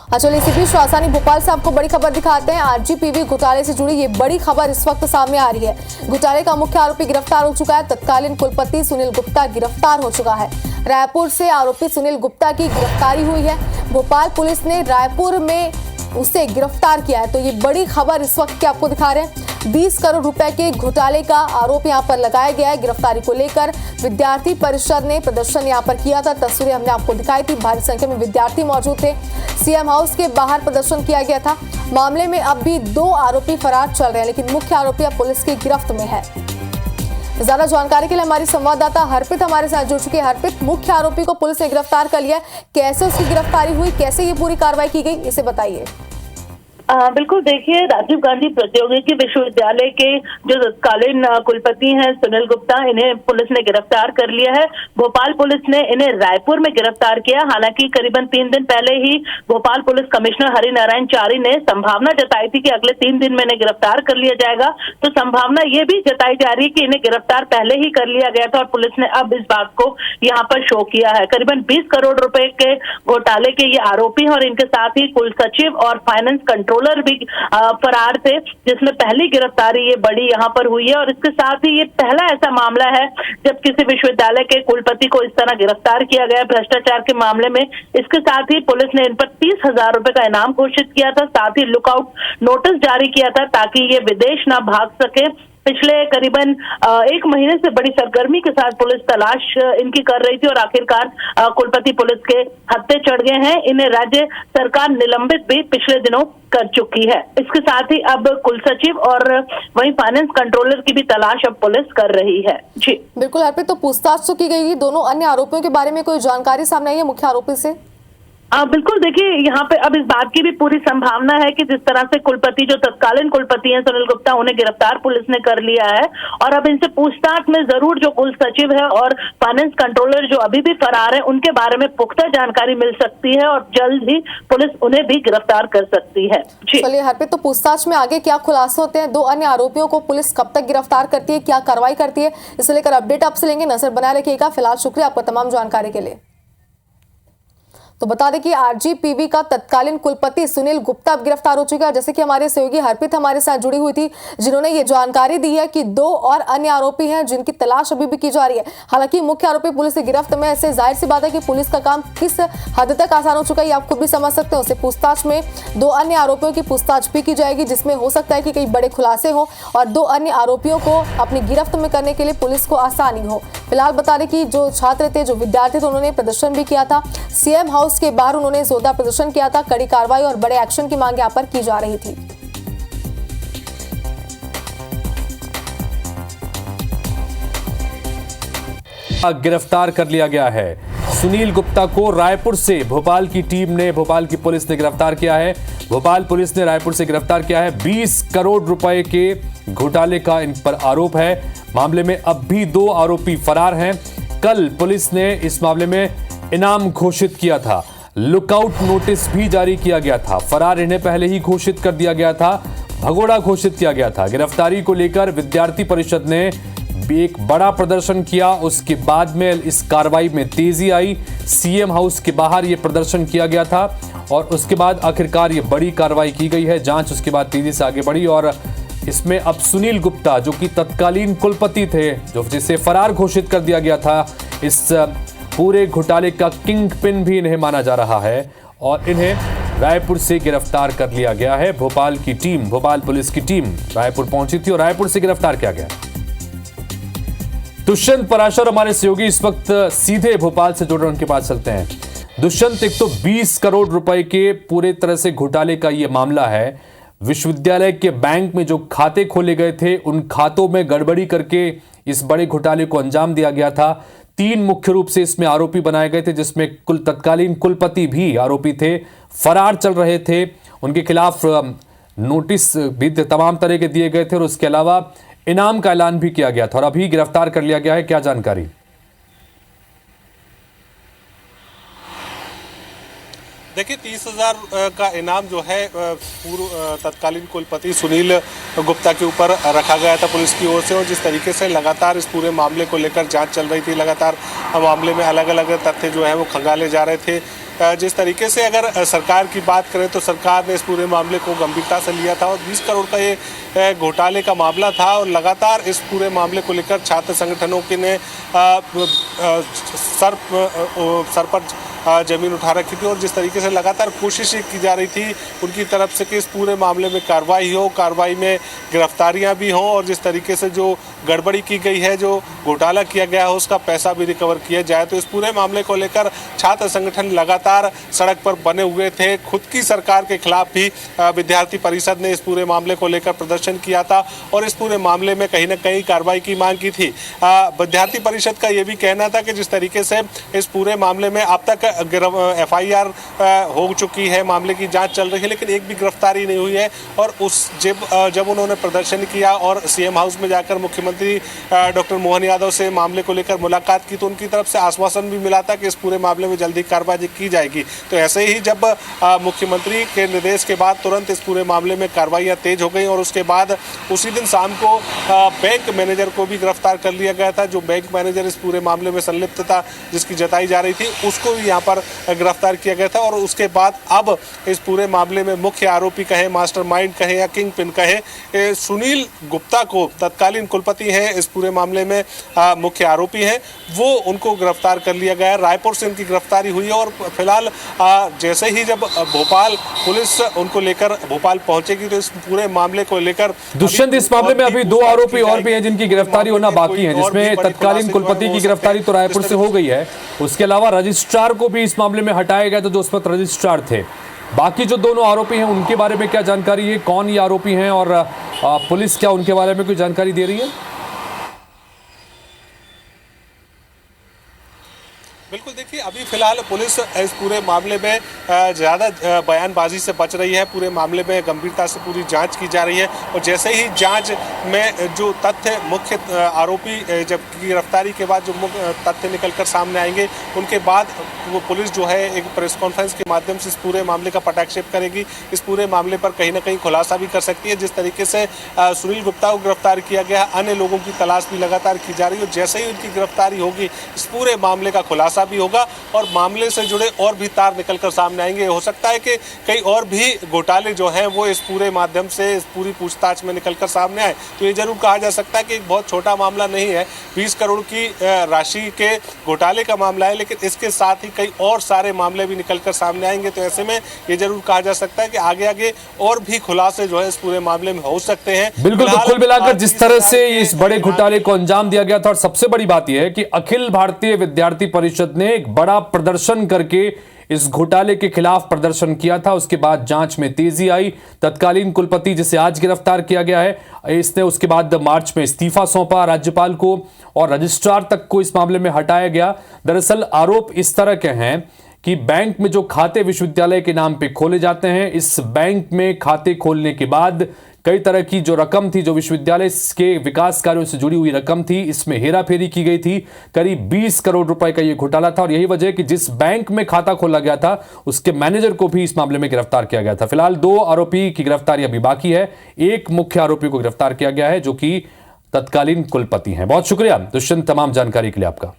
चलिए इसी बीच राजधानी भोपाल से आपको बड़ी खबर दिखाते हैं। आरजीपीवी घोटाले से जुड़ी ये बड़ी खबर इस वक्त सामने आ रही है। घोटाले का मुख्य आरोपी गिरफ्तार हो चुका है। तत्कालीन कुलपति सुनील गुप्ता गिरफ्तार हो चुका है। रायपुर से आरोपी सुनील गुप्ता की गिरफ्तारी हुई है। भोपाल पुलिस ने रायपुर में उसे गिरफ्तार किया है। तो ये बड़ी खबर इस वक्त की आपको दिखा रहे हैं। 20 करोड़ रुपए के घोटाले का आरोप यहां पर लगाया गया है। गिरफ्तारी को लेकर विद्यार्थी परिषद ने प्रदर्शन यहां पर किया था। तस्वीरें हमने आपको दिखाई थी। भारी संख्या में विद्यार्थी मौजूद थे। सीएम हाउस के बाहर प्रदर्शन किया गया था। मामले में अब भी 2 आरोपी फरार चल रहे हैं, लेकिन मुख्य आरोपी अब पुलिस की गिरफ्त में है। ज्यादा जानकारी के लिए हमारी संवाददाता हरप्रीत हमारे साथ जुड़ चुकी है। हरप्रीत, मुख्य आरोपी को पुलिस ने गिरफ्तार कर लिया, कैसे उसकी गिरफ्तारी हुई, कैसे ये पूरी कार्रवाई की गई, इसे बताइए। बिल्कुल, देखिए, राजीव गांधी प्रौद्योगिकी विश्वविद्यालय के जो तत्कालीन कुलपति हैं सुनील गुप्ता, इन्हें पुलिस ने गिरफ्तार कर लिया है। भोपाल पुलिस ने इन्हें रायपुर में गिरफ्तार किया। हालांकि करीबन 3 दिन पहले ही भोपाल पुलिस कमिश्नर हरिनारायण चारी ने संभावना जताई थी कि अगले 3 दिन में इन्हें गिरफ्तार कर लिया जाएगा। तो संभावना ये भी जताई जा रही है कि इन्हें गिरफ्तार पहले ही कर लिया गया था और पुलिस ने अब इस बात को यहाँ पर शो किया है। करीबन 20 करोड़ रुपए के घोटाले के ये आरोपी हैं और इनके साथ ही कुल सचिव और फाइनेंस कंट्रोलर भी फरार थे, जिसमें पहली गिरफ्तारी ये बड़ी यहाँ पर हुई है। और इसके साथ ही ये पहला ऐसा मामला है जब किसी विश्वविद्यालय के कुलपति को इस तरह गिरफ्तार किया गया भ्रष्टाचार के मामले में। इसके साथ ही पुलिस ने इन पर 30,000 रुपए का इनाम घोषित किया था। साथ ही लुकआउट नोटिस जारी किया था ताकि ये विदेश ना भाग सके। पिछले करीबन 1 महीने से बड़ी सरगर्मी के साथ पुलिस तलाश इनकी कर रही थी और आखिरकार कुलपति पुलिस के हत्थे चढ़ गए हैं। इन्हें राज्य सरकार निलंबित भी पिछले दिनों कर चुकी है। इसके साथ ही अब कुल सचिव और वहीं फाइनेंस कंट्रोलर की भी तलाश अब पुलिस कर रही है। जी बिल्कुल हरप्रीत, तो पूछताछ तो की गई। दोनों अन्य आरोपियों के बारे में कोई जानकारी सामने आई है मुख्य आरोपी से? बिल्कुल, देखिए, यहाँ पे अब इस बात की भी पूरी संभावना है कि जिस तरह से कुलपति, जो तत्कालीन कुलपति हैं सुनील गुप्ता, उन्हें गिरफ्तार पुलिस ने कर लिया है और अब इनसे पूछताछ में जरूर जो कुल सचिव है और फाइनेंस कंट्रोलर जो अभी भी फरार है, उनके बारे में पुख्ता जानकारी मिल सकती है और जल्द ही पुलिस उन्हें भी गिरफ्तार कर सकती है। चलिए हरप्रीत, तो पूछताछ में आगे क्या खुलासे होते हैं? 2 अन्य आरोपियों को पुलिस कब तक गिरफ्तार करती है, क्या कार्रवाई करती है, इसे लेकर अपडेट आपसे लेंगे। नजर बनाए रखिएगा। फिलहाल शुक्रिया आपका तमाम जानकारी के लिए। तो बता दें कि आरजीपीवी का तत्कालीन कुलपति सुनील गुप्ता अब गिरफ्तार हो चुका है। जैसे कि हमारे सहयोगी हरप्रीत हमारे साथ जुड़ी हुई थी, जिन्होंने ये जानकारी दी है कि 2 और अन्य आरोपी हैं जिनकी तलाश अभी भी की जा रही है। हालांकि मुख्य आरोपी पुलिस की गिरफ्त में, ऐसे जाहिर सी बात है कि पुलिस का काम किस हद तक आसान हो चुका है, आप खुद भी समझ सकते हो। उससे पूछताछ में 2 अन्य आरोपियों की पूछताछ भी की जाएगी, जिसमें हो सकता है कि कई बड़े खुलासे हो और 2 अन्य आरोपियों को अपनी गिरफ्त में करने के लिए पुलिस को आसानी हो। फिलहाल बता दें कि जो छात्र थे, जो विद्यार्थी थे, उन्होंने प्रदर्शन भी किया था। सीएम हाउस के बाहर उन्होंने जोरदार प्रदर्शन किया था। कड़ी कार्रवाई और बड़े एक्शन की मांग यहां पर की जा रही थी। गिरफ्तार कर लिया गया है सुनील गुप्ता को। रायपुर से भोपाल की टीम ने, भोपाल की पुलिस ने गिरफ्तार किया है। भोपाल पुलिस ने रायपुर से गिरफ्तार किया है। 20 करोड़ रुपए के घोटाले का इन पर आरोप है। मामले में अब भी 2 आरोपी फरार हैं। कल पुलिस ने इस मामले में इनाम घोषित किया था। लुकआउट नोटिस भी जारी किया गया था। फरार इन्हें पहले ही घोषित कर दिया गया था, भगोड़ा घोषित किया गया था। गिरफ्तारी को लेकर विद्यार्थी परिषद ने भी एक बड़ा प्रदर्शन किया। उसके बाद में इस कार्रवाई में तेजी आई। सीएम हाउस के बाहर यह प्रदर्शन किया गया था और उसके बाद आखिरकार ये बड़ी कार्रवाई की गई है। जांच उसके बाद तेजी से आगे बढ़ी और इसमें अब सुनील गुप्ता, जो कि तत्कालीन कुलपति थे, जो जिसे फरार घोषित कर दिया गया था, इस पूरे घोटाले का किंग पिन भी इन्हें माना जा रहा है और इन्हें रायपुर से गिरफ्तार कर लिया गया है। भोपाल की टीम, भोपाल पुलिस की टीम रायपुर पहुंची थी और रायपुर से गिरफ्तार किया गया। दुष्यंत पराशर हमारे सहयोगी इस वक्त सीधे भोपाल से जुड़ रहे, उनके पास चलते हैं। दुष्यंत, एक तो 20 करोड़ रुपए के पूरे तरह से घोटाले का यह मामला है। विश्वविद्यालय के बैंक में जो खाते खोले गए थे, उन खातों में गड़बड़ी करके इस बड़े घोटाले को अंजाम दिया गया था। 3 मुख्य रूप से इसमें आरोपी बनाए गए थे, जिसमें तत्कालीन कुलपति भी आरोपी थे, फरार चल रहे थे। उनके खिलाफ नोटिस भी तमाम तरह के दिए गए थे और उसके अलावा इनाम का ऐलान भी किया गया था और अभी गिरफ्तार कर लिया गया है। क्या जानकारी? देखिए, 30,000 का इनाम जो है पूर्व तत्कालीन कुलपति सुनील गुप्ता के ऊपर रखा गया था पुलिस की ओर से। और जिस तरीके से लगातार इस पूरे मामले को लेकर जांच चल रही थी, लगातार मामले में अलग अलग तथ्य जो है वो खंगाले जा रहे थे। जिस तरीके से अगर सरकार की बात करें तो सरकार ने इस पूरे मामले को गंभीरता से लिया था और 20 करोड़ का ये घोटाले का मामला था और लगातार इस पूरे मामले को लेकर छात्र संगठनों के ने सर पर जमीन उठा रखी थी और जिस तरीके से लगातार कोशिश की जा रही थी उनकी तरफ से कि इस पूरे मामले में कार्रवाई हो, कार्रवाई में गिरफ्तारियां भी हों और जिस तरीके से जो गड़बड़ी की गई है, जो घोटाला किया गया है, उसका पैसा भी रिकवर किया जाए। तो इस पूरे मामले को लेकर छात्र संगठन लगातार सड़क पर बने हुए थे। खुद की सरकार के खिलाफ भी विद्यार्थी परिषद ने इस पूरे मामले को लेकर प्रदर्शन किया था और इस पूरे मामले में कहीं ना कहीं कार्रवाई की मांग की थी। विद्यार्थी परिषद का ये भी कहना था कि जिस तरीके से इस पूरे मामले में अब तक FIR हो चुकी है, मामले की जांच चल रही है, लेकिन एक भी गिरफ्तारी नहीं हुई है। और जब उन्होंने प्रदर्शन किया और CM हाउस में जाकर मुख्यमंत्री डॉक्टर मोहन यादव से मामले को लेकर मुलाकात की तो उनकी तरफ से आश्वासन भी मिला था कि इस पूरे मामले में जल्दी कार्रवाई की जाएगी। तो ऐसे ही जब मुख्यमंत्री के निर्देश के बाद तुरंत इस पूरे मामले में कार्रवाइयाँ तेज हो गई और उसके बाद उसी दिन शाम को बैंक मैनेजर को भी गिरफ्तार कर लिया गया था। जो बैंक मैनेजर इस पूरे मामले में संलिप्त था, जिसकी जताई जा रही थी, उसको भी यहाँ पर गिरफ्तार किया गया था। और उसके बाद अब इस पूरे मामले में मुख्य आरोपी कहे, मास्टरमाइंड कहे या किंग पिन कहे, सुनील गुप्ता को तत्कालीन कुलपति हैं, इस पूरे मामले में मुख्य आरोपी हैं, वो उनको गिरफ्तार कर लिया गया है। रायपुर से उनकी गिरफ्तारी हुई है और फिलहाल जैसे ही जब भोपाल पुलिस उनको लेकर भोपाल पहुंचेगी तो इस पूरे मामले को लेकर दुष्यंत, इस मामले में अभी 2 आरोपी और भी हैं जिनकी गिरफ्तारी होना बाकी है, जिसमें तत्कालीन कुलपति की गिरफ्तारी तो रायपुर से हो गई है। उसके अलावा रजिस्ट्रार को भी इस मामले में हटाया गया था जो उस वक्त रजिस्ट्रार थे। बाकी जो दोनों आरोपी हैं उनके बारे में क्या जानकारी है, कौन ये आरोपी हैं और पुलिस क्या उनके बारे में कोई जानकारी दे रही है? बिल्कुल, देखिए अभी फिलहाल पुलिस इस पूरे मामले में ज़्यादा बयानबाजी से बच रही है। पूरे मामले में गंभीरता से पूरी जांच की जा रही है और जैसे ही जांच में जो तथ्य मुख्य आरोपी जब गिरफ्तारी के बाद जो मुख्य तथ्य निकलकर सामने आएंगे उनके बाद वो पुलिस जो है एक प्रेस कॉन्फ्रेंस के माध्यम से इस पूरे मामले का पटाक्षेप करेगी। इस पूरे मामले पर कहीं ना कहीं खुलासा भी कर सकती है। जिस तरीके से सुनील गुप्ता को गिरफ्तार किया गया, अन्य लोगों की तलाश भी लगातार की जा रही है। जैसे ही उनकी गिरफ्तारी होगी इस पूरे मामले का खुलासा भी होगा और मामले से जुड़े और भी तार निकलकर सामने आएंगे। हो सकता है कि कई और भी घोटाले जो हैं वो इस पूरे माध्यम से, इस पूरी पूछताछ में निकलकर सामने आए। तो ये जरूर कहा जा सकता है कि एक बहुत छोटा मामला नहीं है, 20 करोड़ की राशि के घोटाले का मामला है, लेकिन इसके साथ ही कई और सारे मामले भी निकलकर सामने आएंगे। तो ऐसे में ये जरूर कहा जा सकता है कि आगे आगे और भी खुलासे जो है इस पूरे मामले में हो सकते हैं। बिल्कुल, तो कुल मिलाकर जिस तरह से इस बड़े घोटाले को अंजाम दिया गया था और सबसे बड़ी बात यह है कि अखिल भारतीय विद्यार्थी परिषद ने एक बड़ा प्रदर्शन करके इस घोटाले के खिलाफ प्रदर्शन किया था। उसके बाद जांच में तेजी आई। तत्कालीन कुलपति जिसे आज गिरफ्तार किया गया है, इसने उसके बाद मार्च में इस्तीफा सौंपा राज्यपाल को और रजिस्ट्रार तक को इस मामले में हटाया गया। दरअसल आरोप इस तरह के हैं कि बैंक में जो खाते विश्वविद्यालय के नाम पे खोले जाते हैं, इस बैंक में खाते खोलने के बाद कई तरह की जो रकम थी, जो विश्वविद्यालय के विकास कार्यों से जुड़ी हुई रकम थी, इसमें हेराफेरी की गई थी। करीब 20 करोड़ रुपए का यह घोटाला था और यही वजह है कि जिस बैंक में खाता खोला गया था उसके मैनेजर को भी इस मामले में गिरफ्तार किया गया था। फिलहाल 2 आरोपी की गिरफ्तारी अभी बाकी है। एक मुख्य आरोपी को गिरफ्तार किया गया है जो कि तत्कालीन कुलपति हैं। बहुत शुक्रिया दुष्यंत तमाम जानकारी के लिए आपका।